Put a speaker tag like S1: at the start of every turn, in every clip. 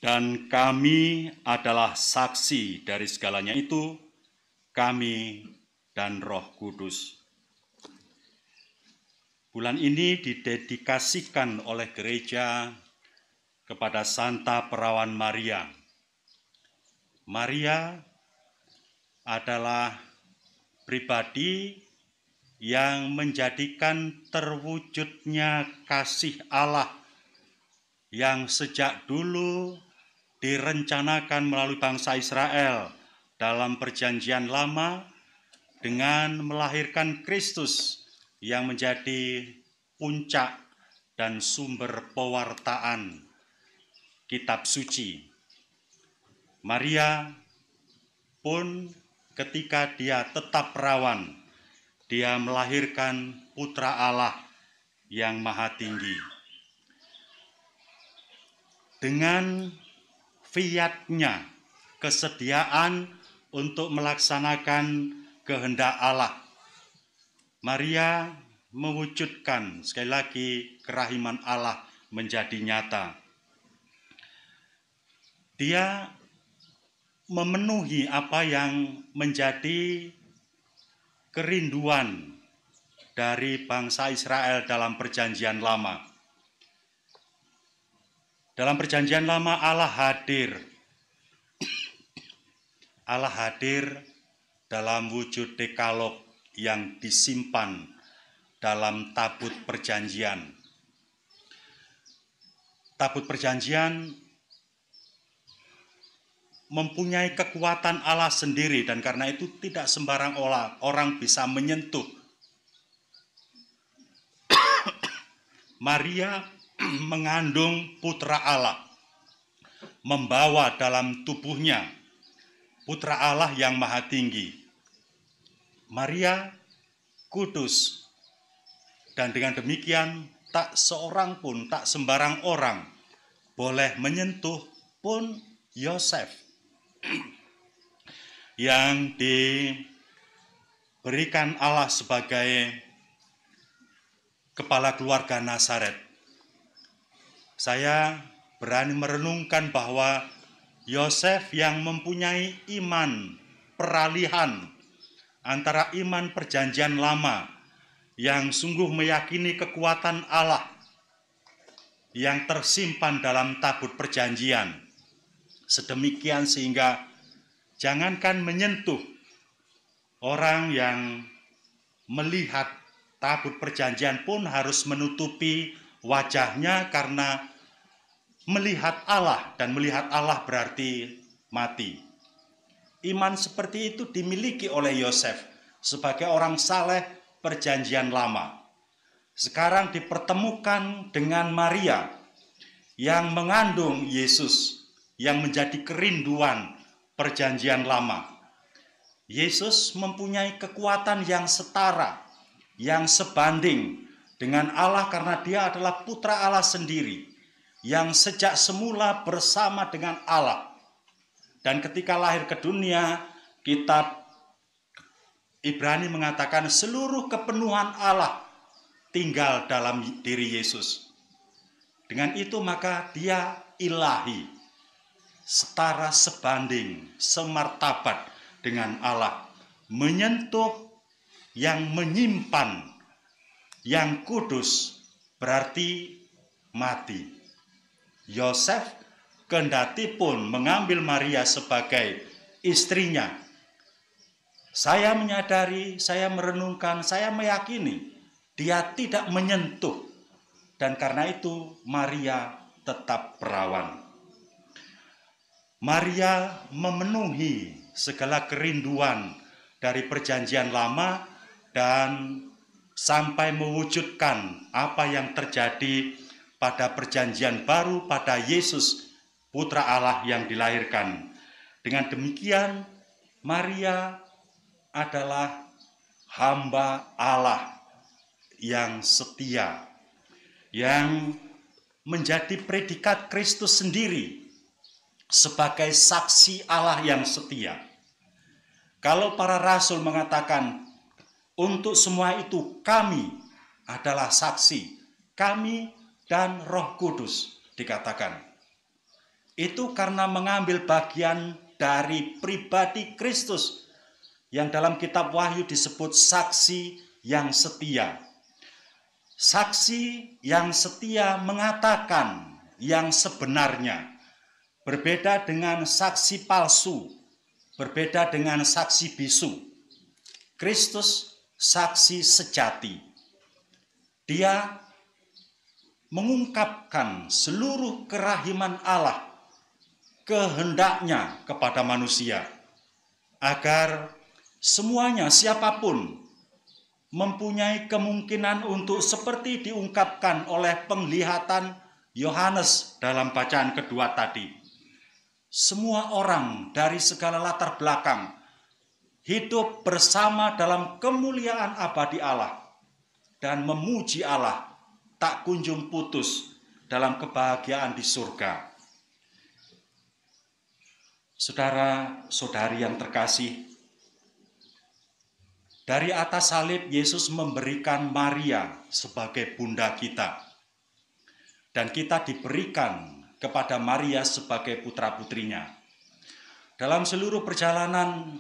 S1: Dan kami adalah saksi dari segalanya itu, kami dan Roh Kudus. Bulan ini didedikasikan oleh gereja kepada Santa Perawan Maria. Maria adalah pribadi yang menjadikan terwujudnya kasih Allah yang sejak dulu direncanakan melalui bangsa Israel dalam Perjanjian Lama dengan melahirkan Kristus yang menjadi puncak dan sumber pewartaan kitab suci. Maria pun ketika dia tetap perawan, dia melahirkan Putra Allah yang Maha Tinggi. Dengan fiat-Nya, kesediaan untuk melaksanakan kehendak Allah, Maria mewujudkan sekali lagi kerahiman Allah menjadi nyata. Dia memenuhi apa yang menjadi kerinduan dari bangsa Israel dalam Perjanjian Lama. Dalam Perjanjian Lama Allah hadir. Allah hadir dalam wujud dekalog yang disimpan dalam tabut perjanjian. Tabut perjanjian mempunyai kekuatan Allah sendiri dan karena itu tidak sembarang orang bisa menyentuh. Maria mengandung Putra Allah, membawa dalam tubuhnya Putra Allah yang Maha Tinggi. Maria kudus, dan dengan demikian tak seorang pun, tak sembarang orang boleh menyentuh pun Yosef yang diberikan Allah sebagai kepala keluarga Nazaret. Saya berani merenungkan bahwa Yosef yang mempunyai iman peralihan antara iman Perjanjian Lama yang sungguh meyakini kekuatan Allah yang tersimpan dalam tabut perjanjian, sedemikian sehingga jangankan menyentuh, orang yang melihat tabut perjanjian pun harus menutupi wajahnya karena melihat Allah, dan melihat Allah berarti mati. Iman seperti itu dimiliki oleh Yosef sebagai orang saleh Perjanjian Lama. Sekarang dipertemukan dengan Maria yang mengandung Yesus yang menjadi kerinduan Perjanjian Lama. Yesus mempunyai kekuatan yang setara, yang sebanding dengan Allah karena dia adalah Putra Allah sendiri yang sejak semula bersama dengan Allah. Dan ketika lahir ke dunia, kitab Ibrani mengatakan seluruh kepenuhan Allah tinggal dalam diri Yesus. Dengan itu maka dia ilahi, setara sebanding, semartabat dengan Allah, menyentuh yang menyimpan, yang kudus berarti mati. Yosef kendati pun mengambil Maria sebagai istrinya. Saya menyadari, saya merenungkan, saya meyakini dia tidak menyentuh, dan karena itu Maria tetap perawan. Maria memenuhi segala kerinduan dari Perjanjian Lama dan sampai mewujudkan apa yang terjadi pada Perjanjian Baru pada Yesus, Putra Allah yang dilahirkan. Dengan demikian Maria adalah hamba Allah yang setia, yang menjadi predikat Kristus sendiri sebagai saksi Allah yang setia. Kalau para rasul mengatakan untuk semua itu kami adalah saksi, kami dan Roh Kudus dikatakan. itu karena mengambil bagian dari pribadi Kristus yang dalam kitab Wahyu disebut saksi yang setia. Saksi yang setia mengatakan yang sebenarnya, berbeda dengan saksi palsu, berbeda dengan saksi bisu. Kristus saksi sejati. Dia mengungkapkan seluruh kerahiman Allah, kehendaknya kepada manusia, agar semuanya, siapapun, mempunyai kemungkinan untuk seperti diungkapkan oleh penglihatan Yohanes dalam bacaan kedua tadi. Semua orang dari segala latar belakang hidup bersama dalam kemuliaan abadi Allah dan memuji Allah tak kunjung putus dalam kebahagiaan di surga. Saudara-saudari yang terkasih, dari atas salib Yesus memberikan Maria sebagai bunda kita, dan kita diberikan kepada Maria sebagai putra-putrinya. Dalam seluruh perjalanan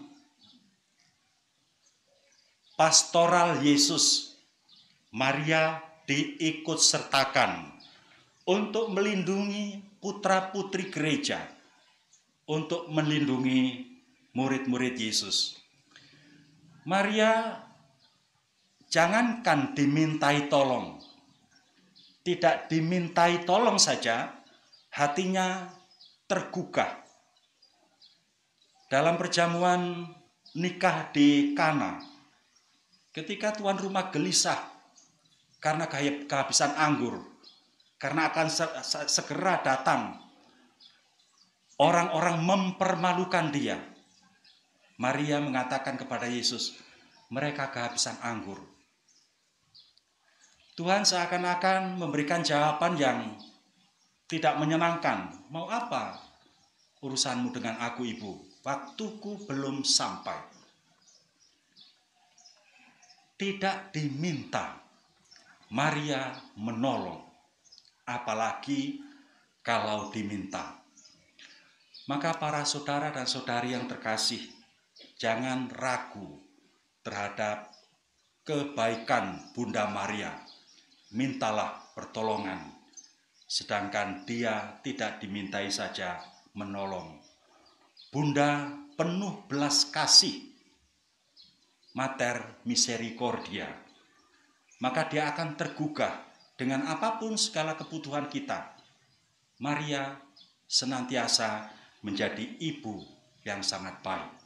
S1: pastoral Yesus, Maria diikut sertakan untuk melindungi putra-putri gereja, untuk melindungi murid-murid Yesus. Maria jangankan dimintai tolong, tidak dimintai tolong saja, hatinya tergugah. Dalam perjamuan nikah di Kana, ketika tuan rumah gelisah karena kehabisan anggur, karena akan segera datang orang-orang mempermalukan dia, Maria mengatakan kepada Yesus, mereka kehabisan anggur. Tuhan seakan-akan memberikan jawaban yang tidak menyenangkan. Mau apa urusanmu dengan aku, ibu? Waktuku belum sampai. Tidak diminta, Maria menolong, apalagi kalau diminta. Maka para saudara dan saudari yang terkasih, jangan ragu terhadap kebaikan Bunda Maria. Mintalah pertolongan, sedangkan dia tidak dimintai saja menolong. Bunda penuh belas kasih, mater misericordia. Maka dia akan tergugah dengan apapun segala kebutuhan kita. Maria senantiasa menjadi ibu yang sangat baik.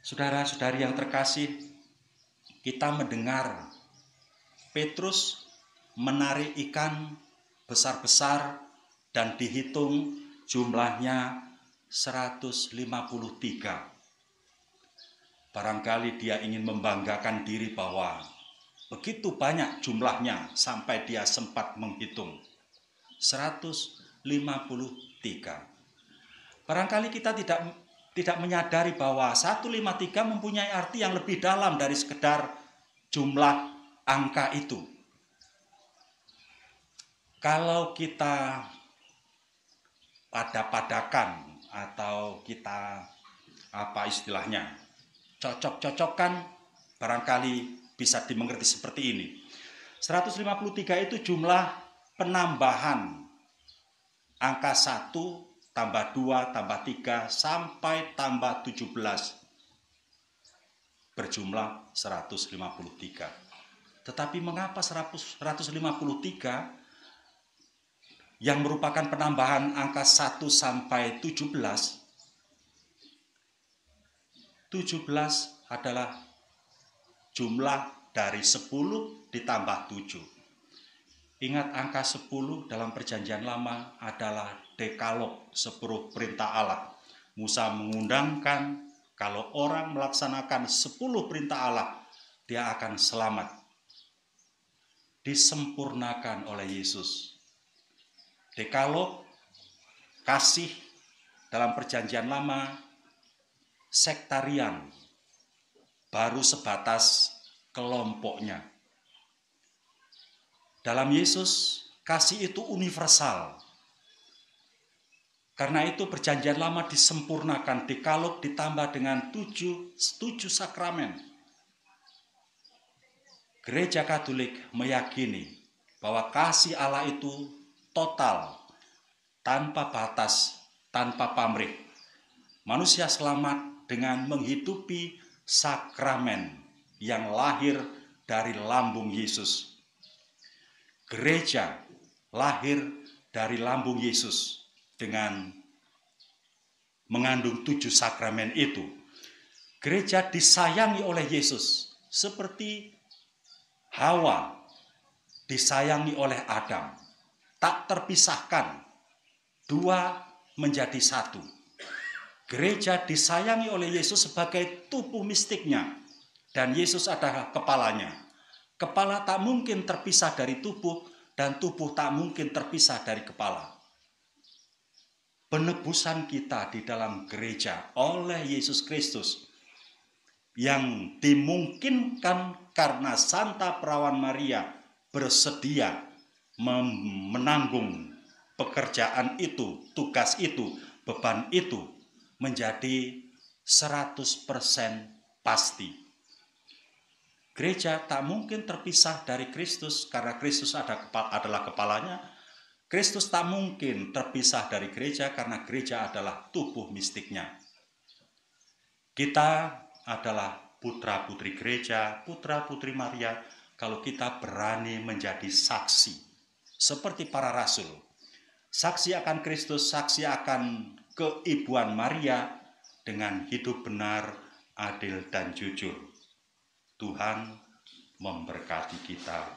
S1: Saudara-saudari yang terkasih, kita mendengar Petrus menarik ikan besar-besar dan dihitung jumlahnya 153. Barangkali dia ingin membanggakan diri bahwa begitu banyak jumlahnya sampai dia sempat menghitung. 153. Barangkali kita tidak menyadari bahwa 153 mempunyai arti yang lebih dalam dari sekedar jumlah angka itu. Kalau kita pada-padakan atau kita cocok-cocokkan, barangkali bisa dimengerti seperti ini. 153 itu jumlah penambahan angka 1 tambah 2 tambah 3 sampai tambah 17 berjumlah 153. Tetapi mengapa 153 yang merupakan penambahan angka 1 sampai 17? 17 adalah jumlah dari 10 ditambah 7. Ingat, angka 10 dalam perjanjian lama adalah dekalog, 10 perintah Allah. Musa mengundangkan kalau orang melaksanakan 10 perintah Allah, dia akan selamat. Disempurnakan oleh Yesus. Dekalog, kasih dalam perjanjian lama, sektarian, baru sebatas kelompoknya. Dalam Yesus, kasih itu universal. Karena itu perjanjian lama disempurnakan, dekalog ditambah dengan tujuh sakramen. Gereja Katolik meyakini bahwa kasih Allah itu total, tanpa batas, tanpa pamrih. Manusia selamat dengan menghidupi sakramen yang lahir dari lambung Yesus. Gereja lahir dari lambung Yesus dengan mengandung 7 sakramen itu. Gereja disayangi oleh Yesus seperti Hawa disayangi oleh Adam. Tak terpisahkan, 2 menjadi 1. Gereja disayangi oleh Yesus sebagai tubuh mistiknya, dan Yesus adalah kepalanya. Kepala tak mungkin terpisah dari tubuh, dan tubuh tak mungkin terpisah dari kepala. Penebusan kita di dalam gereja oleh Yesus Kristus yang dimungkinkan karena Santa Perawan Maria bersedia menanggung pekerjaan itu, tugas itu, beban itu, menjadi 100% pasti. Gereja tak mungkin terpisah dari Kristus karena Kristus adalah kepalanya. Kristus tak mungkin terpisah dari gereja karena gereja adalah tubuh mistiknya. Kita adalah putra-putri gereja, putra-putri Maria, kalau kita berani menjadi saksi. Seperti para rasul. Saksi akan Kristus, saksi akan keibuan Maria dengan hidup benar, adil, dan jujur. Tuhan memberkati kita.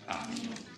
S1: Amin.